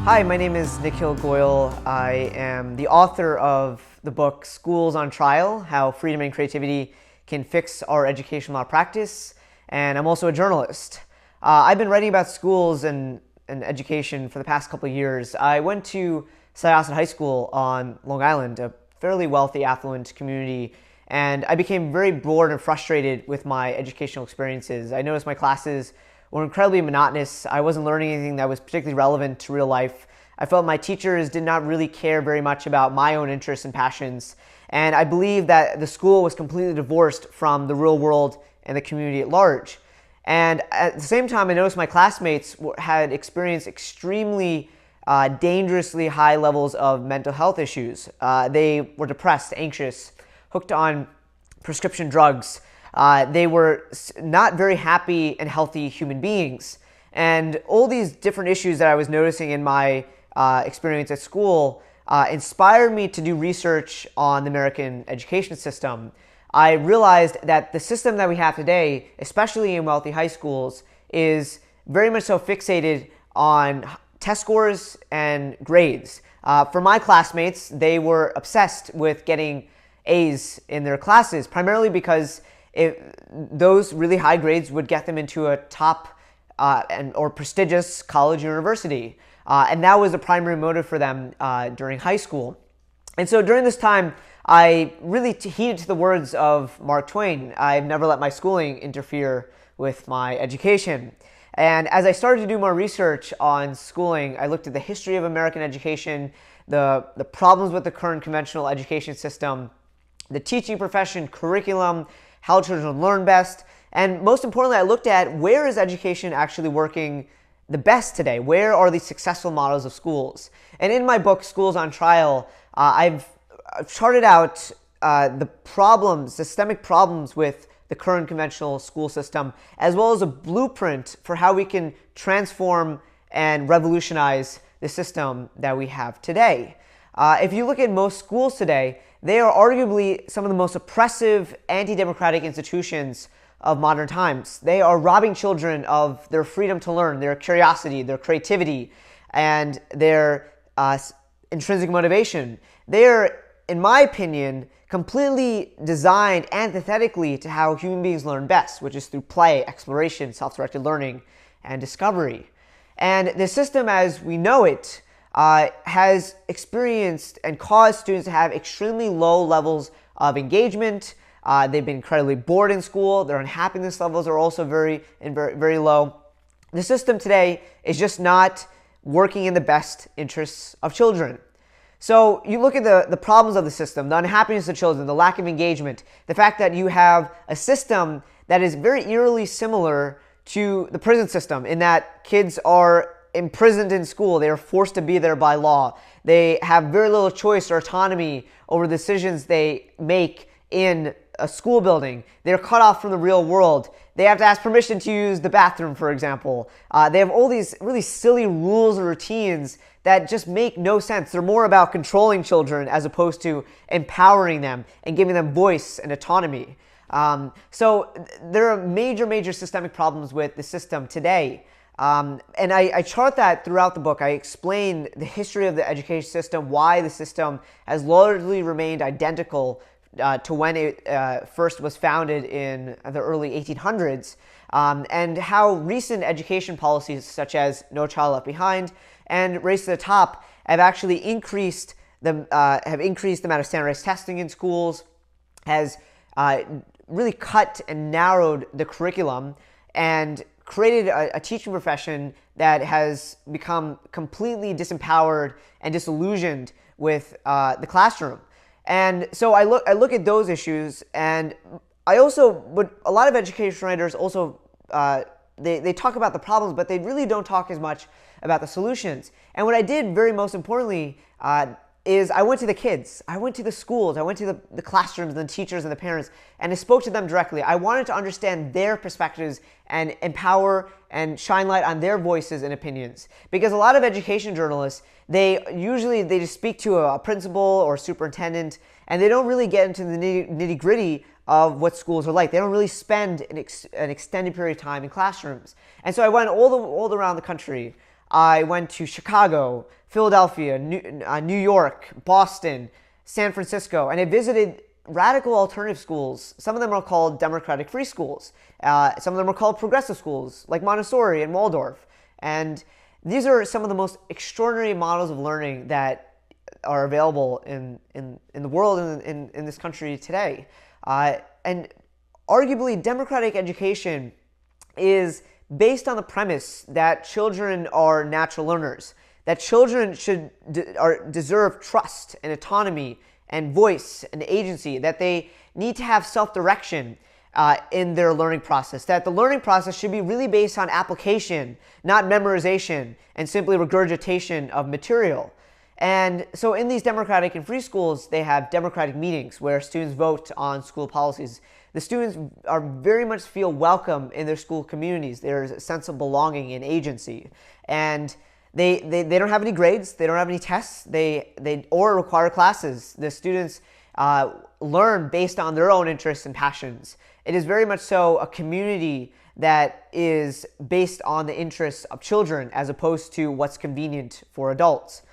Hi, my name is Nikhil Goyal. I am the author of the book Schools on Trial: How Freedom and Creativity Can Fix Our Educational Malpractice, and I'm also a journalist. I've been writing about schools and education for the past couple of years. I went to Syosset High School on Long Island, a fairly wealthy, affluent community, and I became very bored and frustrated with my educational experiences. I noticed my classes were incredibly monotonous. I wasn't learning anything that was particularly relevant to real life. I felt my teachers did not really care very much about my own interests and passions. And I believed that the school was completely divorced from the real world and the community at large. And at the same time, I noticed my classmates had experienced extremely dangerously high levels of mental health issues. They were depressed, anxious, hooked on prescription drugs. They were not very happy and healthy human beings. And all these different issues that I was noticing in my experience at school inspired me to do research on the American education system. I realized that the system that we have today, especially in wealthy high schools, is very much so fixated on test scores and grades. For my classmates, they were obsessed with getting A's in their classes, primarily because those really high grades would get them into a top or prestigious college or university. And that was the primary motive for them during high school. And so during this time, I really heeded to the words of Mark Twain. I've never let my schooling interfere with my education. And as I started to do more research on schooling, I looked at the history of American education, the problems with the current conventional education system, the teaching profession, curriculum, how children learn best, and most importantly, I looked at where is education actually working the best today? Where are these successful models of schools? And in my book, Schools on Trial, I've charted out the problems, systemic problems with the current conventional school system, as well as a blueprint for how we can transform and revolutionize the system that we have today. If you look at most schools today, they are arguably some of the most oppressive, anti-democratic institutions of modern times. They are robbing children of their freedom to learn, their curiosity, their creativity, and their intrinsic motivation. They are, in my opinion, completely designed antithetically to how human beings learn best, which is through play, exploration, self-directed learning, and discovery. And the system as we know it has experienced and caused students to have extremely low levels of engagement. They've been incredibly bored in school. Their unhappiness levels are also very low. The system today is just not working in the best interests of children. So you look at the problems of the system, the unhappiness of children, the lack of engagement, the fact that you have a system that is very eerily similar to the prison system in that kids are imprisoned in school. They are forced to be there by law. They have very little choice or autonomy over the decisions they make in a school building. They're cut off from the real world. They have to ask permission to use the bathroom, for example. They have all these really silly rules and routines that just make no sense. They're more about controlling children as opposed to empowering them and giving them voice and autonomy. So there are major systemic problems with the system today. And I chart that throughout the book. I explain the history of the education system, why the system has largely remained identical to when it first was founded in the early 1800s, and how recent education policies such as No Child Left Behind and Race to the Top have actually increased the amount of standardized testing in schools, has really cut and narrowed the curriculum, and created a teaching profession that has become completely disempowered and disillusioned with the classroom. And so I look at those issues, and I also a lot of education writers also they talk about the problems, but they really don't talk as much about the solutions. And what I did most importantly is I went to the kids, I went to the schools, I went to the classrooms and the teachers and the parents, and I spoke to them directly. I wanted to understand their perspectives and empower and shine light on their voices and opinions. Because a lot of education journalists, they just speak to a principal or superintendent, and they don't really get into the nitty gritty of what schools are like. They don't really spend an extended period of time in classrooms. And so I went all around the country I went to Chicago, Philadelphia, New York, Boston, San Francisco, and I visited radical alternative schools. Some of them are called democratic free schools. Some of them are called progressive schools, like Montessori and Waldorf. And these are some of the most extraordinary models of learning that are available in the world and in this country today. And arguably, democratic education is based on the premise that children are natural learners, that children deserve trust and autonomy and voice and agency, that they need to have self-direction in their learning process, that the learning process should be really based on application, not memorization and simply regurgitation of material. And so in these democratic and free schools, they have democratic meetings where students vote on school policies. The students are very much feel welcome in their school communities. There's a sense of belonging and agency. And they don't have any grades, they don't have any tests, or require classes. The students learn based on their own interests and passions. It is very much so a community that is based on the interests of children as opposed to what's convenient for adults.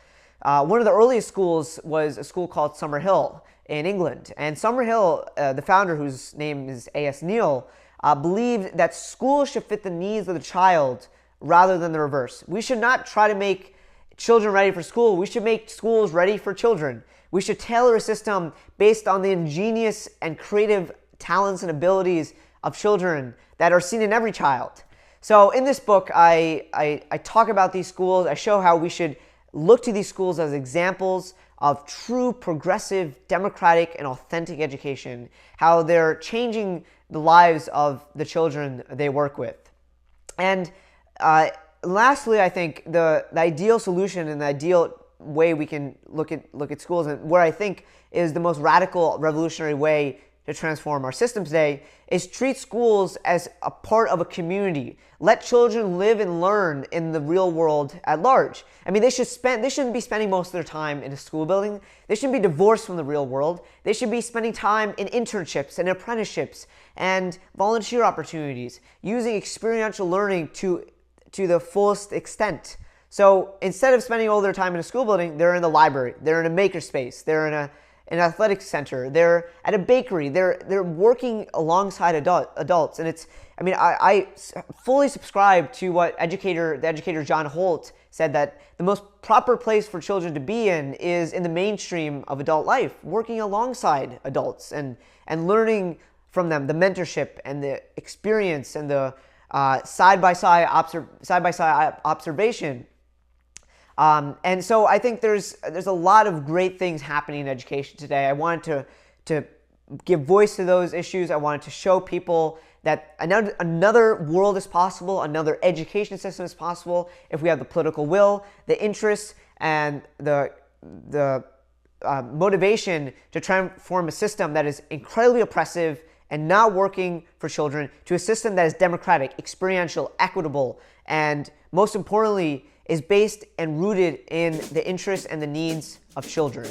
One of the earliest schools was a school called Summerhill in England. And Summerhill, the founder, whose name is A.S. Neal, believed that schools should fit the needs of the child rather than the reverse. We should not try to make children ready for school. We should make schools ready for children. We should tailor a system based on the ingenious and creative talents and abilities of children that are seen in every child. So in this book, I talk about these schools. I show how we should look to these schools as examples of true progressive, democratic, and authentic education, how they're changing the lives of the children they work with. And lastly, I think the ideal solution and the ideal way we can look at schools, and where I think is the most radical, revolutionary way to transform our system today, is treat schools as a part of a community. Let children live and learn in the real world at large. I mean, they shouldn't be spending most of their time in a school building. They shouldn't be divorced from the real world. They should be spending time in internships and apprenticeships and volunteer opportunities, using experiential learning to the fullest extent. So instead of spending all their time in a school building, they're in the library, they're in a makerspace, they're in an athletic center, they're at a bakery, they're working alongside adults. And I fully subscribe to what the educator John Holt said, that the most proper place for children to be in is in the mainstream of adult life, working alongside adults and learning from them, the mentorship and the experience and the side-by-side observation. And so I think there's a lot of great things happening in education today. I wanted to give voice to those issues. I wanted to show people that another world is possible, another education system is possible if we have the political will, the interests, and the motivation to transform a system that is incredibly oppressive and not working for children to a system that is democratic, experiential, equitable, and most importantly, is based and rooted in the interests and the needs of children.